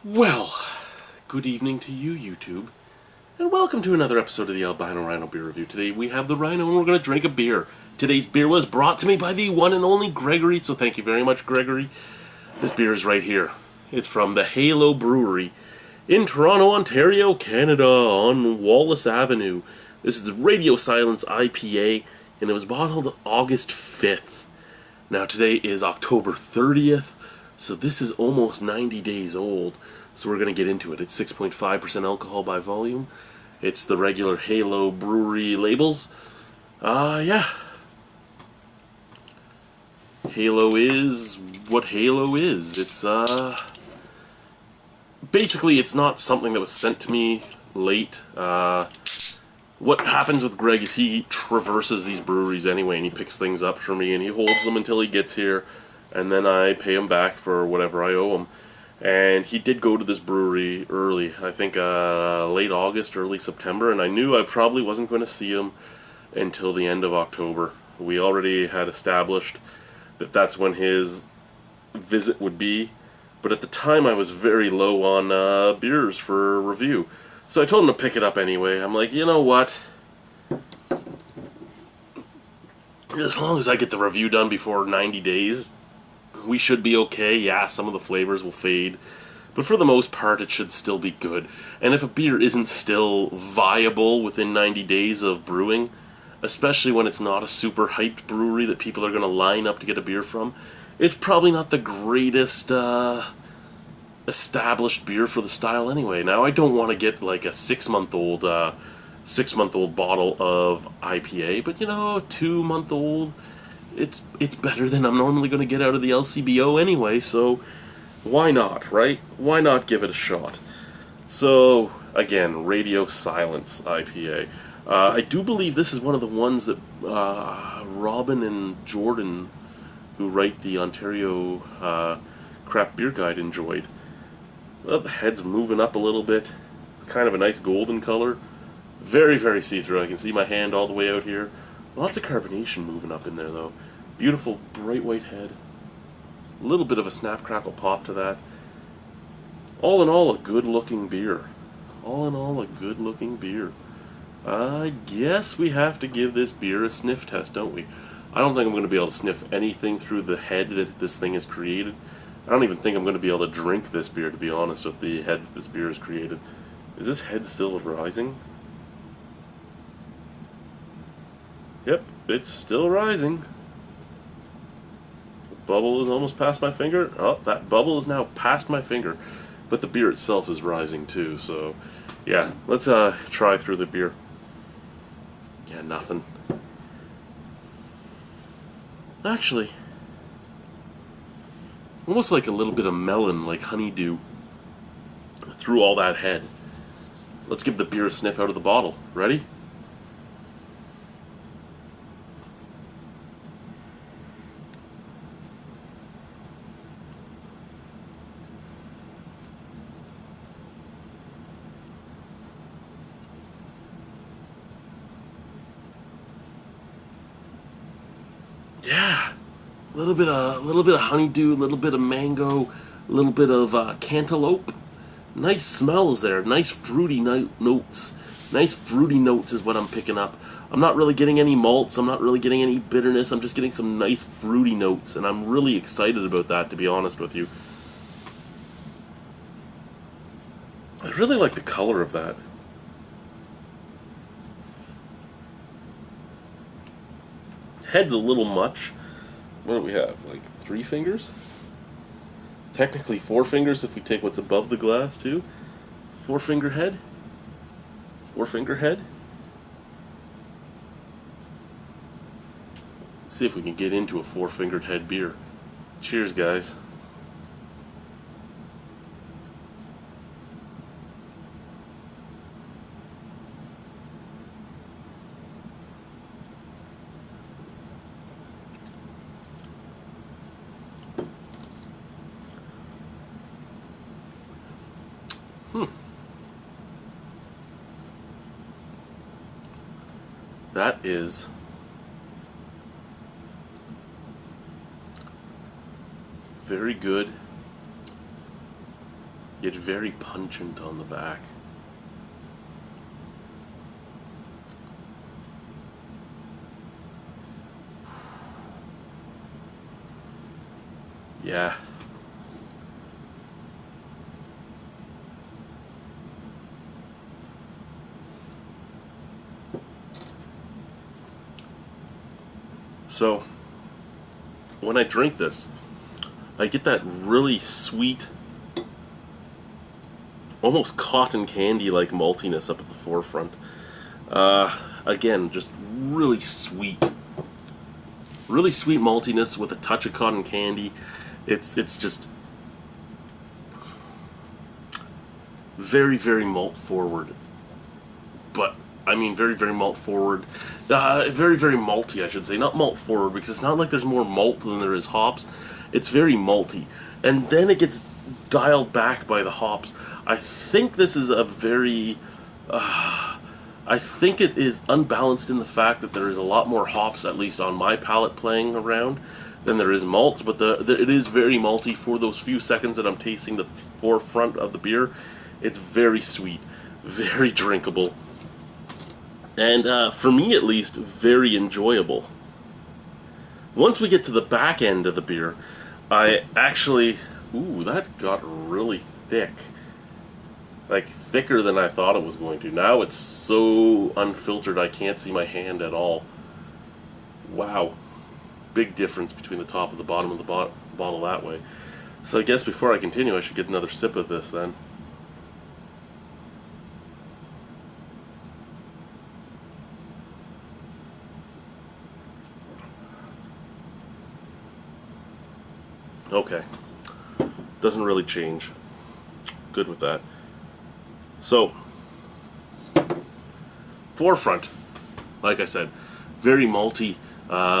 Well, good evening to you, YouTube, and welcome to another episode of the Albino Rhino Beer Review. Today we have the Rhino and we're going to drink a beer. Today's beer was brought to me by the one and only Gregory, so thank you very much, Gregory. This beer is right here. It's from the Halo Brewery in Toronto, Ontario, Canada, on Wallace Avenue. This is the Radio Silence IPA, and it was bottled August 5th. Now today is October 30th. So this is almost 90 days old, so we're going to get into it. It's 6.5% alcohol by volume. It's the regular Halo Brewery labels. Yeah. Halo is what Halo is. It's, basically it's not something that was sent to me late. What happens with Greg is he traverses these breweries anyway, and he picks things up for me, and he holds them until he gets here. And then I pay him back for whatever I owe him. And he did go to this brewery early, I think late August, early September, and I knew I probably wasn't going to see him until the end of October. We already had established that that's when his visit would be, but at the time I was very low on beers for review. So I told him to pick it up anyway. I'm like, you know what? As long as I get the review done before 90 days, we should be okay. Yeah, some of the flavors will fade, but for the most part it should still be good. And if a beer isn't still viable within 90 days of brewing, especially when it's not a super hyped brewery that people are going to line up to get a beer from, it's probably not the greatest established beer for the style anyway. Now I don't want to get like a 6-month-old bottle of IPA, but you know, a 2-month-old, it's better than I'm normally going to get out of the LCBO anyway, so why not, right? Why not give it a shot? So, again, Radio Silence IPA. I do believe this is one of the ones that Robin and Jordan, who write the Ontario Craft Beer Guide, enjoyed. Well, the head's moving up a little bit. It's kind of a nice golden color. Very, very see-through. I can see my hand all the way out here. Lots of carbonation moving up in there, though. Beautiful, bright white head. A little bit of a snap, crackle, pop to that. All in all, a good-looking beer. All in all, a good-looking beer. I guess we have to give this beer a sniff test, don't we? I don't think I'm going to be able to sniff anything through the head that this thing has created. I don't even think I'm going to be able to drink this beer, to be honest, with the head that this beer has created. Is this head still rising? Yep, it's still rising. The bubble is almost past my finger. Oh, that bubble is now past my finger. But the beer itself is rising too, so yeah, let's try through the beer. Yeah, nothing. Actually, almost like a little bit of melon, like honeydew, through all that head. Let's give the beer a sniff out of the bottle. Ready? Yeah, a little bit of honeydew, a little bit of mango, a little bit of cantaloupe. Nice smells there. Nice fruity notes. Nice fruity notes is what I'm picking up. I'm not really getting any malts. I'm not really getting any bitterness. I'm just getting some nice fruity notes, and I'm really excited about that, to be honest with you. I really like the color of that. Head's a little much. What do we have? Like 3 fingers? Technically 4 fingers if we take what's above the glass too. 4-finger head? 4-finger head? Let's see if we can get into a 4-fingered head beer. Cheers, guys. That is very good. yet very pungent on the back. Yeah. So, when I drink this, I get that really sweet, almost cotton candy-like maltiness up at the forefront. Again, just really sweet maltiness with a touch of cotton candy. It's just very, very malt forward. But I mean, very, very malt forward. Very, very malty, I should say. Not malt forward, because it's not like there's more malt than there is hops. It's very malty. And then it gets dialed back by the hops. I think this is a very... I think it is unbalanced in the fact that there is a lot more hops, at least on my palate, playing around than there is malts. But it is very malty for those few seconds that I'm tasting the forefront of the beer. It's very sweet, very drinkable. And for me, at least, very enjoyable. Once we get to the back end of the beer, I actually... Ooh, that got really thick. Like, thicker than I thought it was going to. Now it's so unfiltered I can't see my hand at all. Wow. Big difference between the top and the bottom of the bottle that way. So I guess before I continue, I should get another sip of this then. Okay. Doesn't really change. Good with that. So, forefront, like I said, very malty,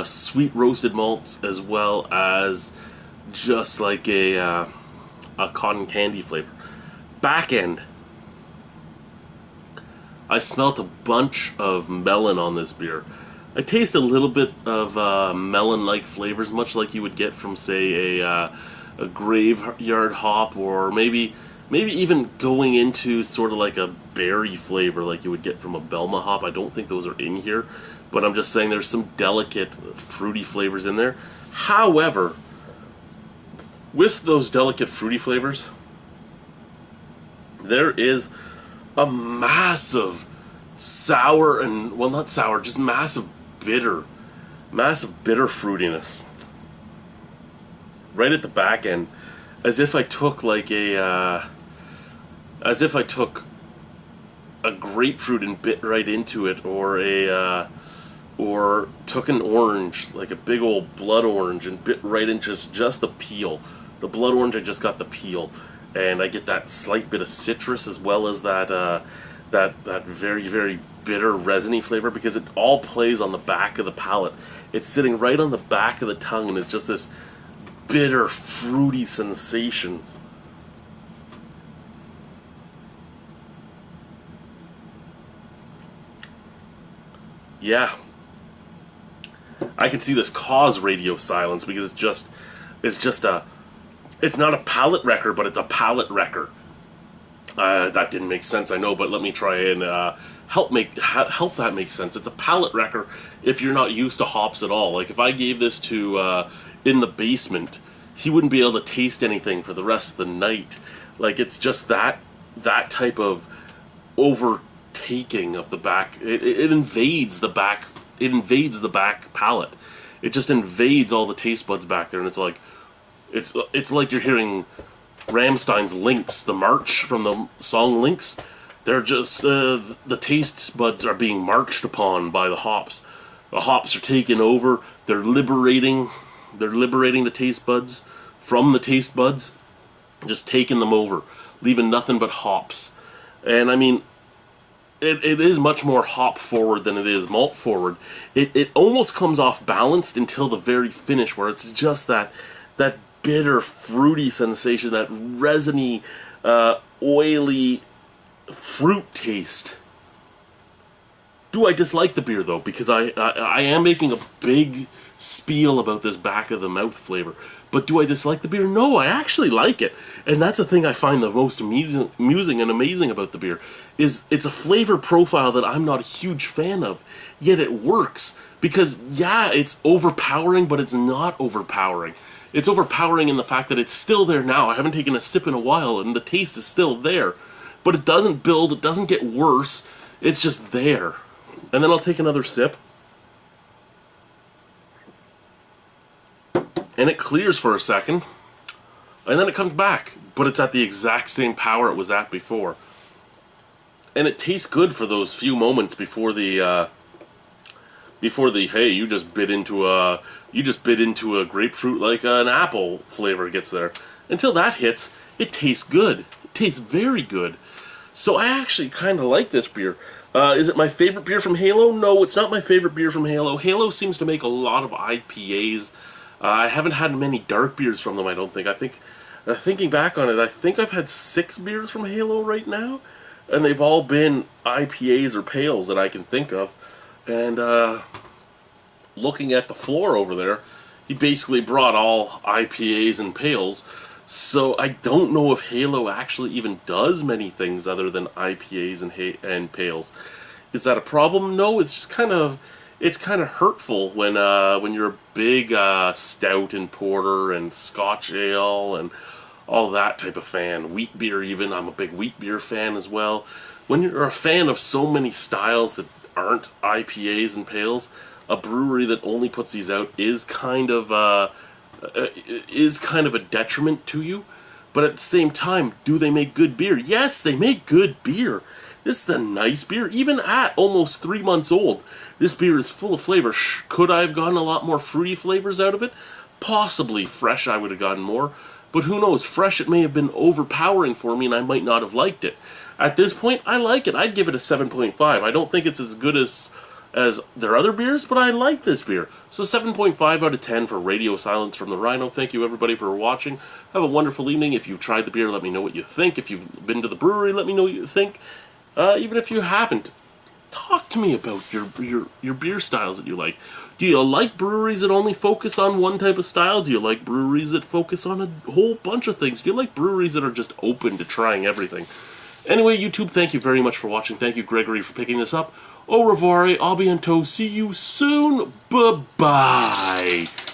sweet roasted malts, as well as just like a cotton candy flavor. Back end, I smelt a bunch of melon on this beer. I taste a little bit of melon-like flavors, much like you would get from, say, a graveyard hop, or maybe even going into sort of like a berry flavor like you would get from a Belma hop. I don't think those are in here, but I'm just saying there's some delicate fruity flavors in there. However, with those delicate fruity flavors, there is a massive sour and, well, not sour, just massive bitter fruitiness right at the back end, as if I took like a grapefruit and bit right into it, or took an orange, like a big old blood orange, and bit right into just the peel. The blood orange, I just got the peel, and I get that slight bit of citrus, as well as that very, very bitter resiny flavor, because it all plays on the back of the palate. It's sitting right on the back of the tongue, and it's just this bitter, fruity sensation. Yeah, I can see this cause radio silence, because it's not a palate wrecker, but it's a palate wrecker. That didn't make sense, I know, but let me try and help that make sense. It's a palate wrecker if you're not used to hops at all. Like, if I gave this to in the basement, he wouldn't be able to taste anything for the rest of the night. Like, it's just that type of overtaking of the back. It invades the back. It invades the back palate. It just invades all the taste buds back there, and it's like you're hearing Rammstein's Lynx, the march from the song Lynx. They're just the taste buds are being marched upon by the hops. The hops are taking over. They're liberating the taste buds from the taste buds, just taking them over, leaving nothing but hops. And I mean, it is much more hop forward than it is malt forward. It almost comes off balanced until the very finish, where it's just that bitter, fruity sensation, that resiny, oily fruit taste Do I dislike the beer, though? Because I am making a big spiel about this back-of-the-mouth flavor. But do I dislike the beer? No, I actually like it. And that's the thing I find the most amusing and amazing about the beer, is it's a flavor profile that I'm not a huge fan of, yet it works. Because, yeah, it's overpowering, but it's not overpowering. It's overpowering in the fact that it's still there now. I haven't taken a sip in a while, and the taste is still there. But it doesn't build, it doesn't get worse, it's just there. And then I'll take another sip. And it clears for a second. And then it comes back. But it's at the exact same power it was at before. And it tastes good for those few moments before the hey, you just bit into a grapefruit like an apple flavor gets there. Until that hits, it tastes good. It tastes very good. So I actually kind of like this beer. Is it my favorite beer from Halo? No, it's not my favorite beer from Halo. Halo seems to make a lot of IPAs. I haven't had many dark beers from them, I don't think. I think, thinking back on it, I think I've had 6 beers from Halo right now. And they've all been IPAs or pales that I can think of. And looking at the floor over there, he basically brought all IPAs and pales. So I don't know if Halo actually even does many things other than IPAs and pales. Is that a problem? No, it's just kind of hurtful when you're a big stout and porter and Scotch ale and all that type of fan. Wheat beer even. I'm a big wheat beer fan as well. When you're a fan of so many styles that aren't IPAs and pales, a brewery that only puts these out is kind of a detriment to you. But at the same time, do they make good beer? Yes, they make good beer. This is a nice beer, even at almost 3 months old. This beer is full of flavor. Could I have gotten a lot more fruity flavors out of it? Possibly. Fresh, I would have gotten more. But who knows? Fresh, it may have been overpowering for me, and I might not have liked it. At this point, I like it. I'd give it a 7.5. I don't think it's as good as their other beers, but I like this beer. So 7.5 out of 10 for Radio Silence from the Rhino. Thank you everybody for watching. Have a wonderful evening. If you've tried the beer, let me know what you think. If you've been to the brewery, let me know what you think. Even if you haven't, talk to me about your beer styles that you like. Do you like breweries that only focus on one type of style? Do you like breweries that focus on a whole bunch of things? Do you like breweries that are just open to trying everything? Anyway, YouTube, thank you very much for watching. Thank you, Gregory, for picking this up. Au revoir, a bientôt. See you soon. Bye-bye.